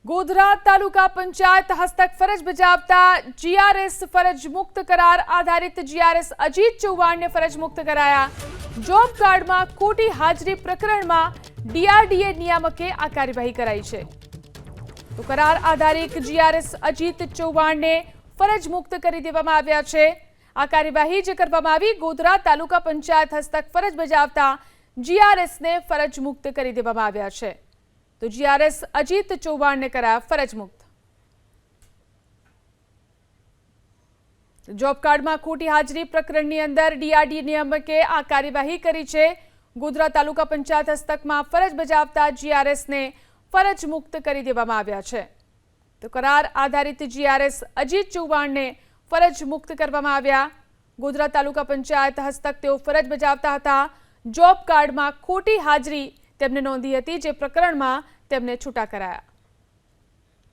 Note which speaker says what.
Speaker 1: ગોધરા તાલુકા પંચાયત હસ્તક ફરજ બજાવતા જીઆરએસ ફરજ મુક્ત કરાર આધારિત જીઆરએસ અજીત ચૌહાણને ફરજ મુક્ત કરાયા। જોબ કાર્ડમાં ખોટી હાજરી પ્રકરણમાં ડીઆરડીએ નિયામકે આ કાર્યવાહી કરાઈ છે। તો કરાર આધારિત જીઆરએસ અજીત ચૌહાણને ફરજ મુક્ત કરી દેવામાં આવ્યા છે। આ કાર્યવાહી જે કરવામાં આવી ગોધરા તાલુકા પંચાયત હસ્તક ફરજ બજાવતા જીઆરએસને ફરજ મુક્ત કરી દેવામાં આવ્યા છે। તો જીઆરએસ અજીત ચૌહાણને કરાયા ફરજ મુક્ત। જોબ કાર્ડમાં ખોટી હાજરી પ્રકરણની અંદર ડીઆરડી નિયામકે આ કાર્યવાહી કરી છે। ગોધરા તાલુકા પંચાયત હસ્તકમાં ફરજ બજાવતા જીઆરએસને ફરજ મુક્ત કરી દેવામાં આવ્યા છે। તો કરાર આધારિત જીઆરએસ અજીત ચૌહાણને ફરજ મુક્ત કરવામાં આવ્યા। ગોધરા તાલુકા પંચાયત હસ્તક તેઓ ફરજ બજાવતા હતા। જોબ કાર્ડમાં ખોટી હાજરી તેમને નોંધી હતી, જે પ્રકરણમાં તેમને છૂટા કરાયા।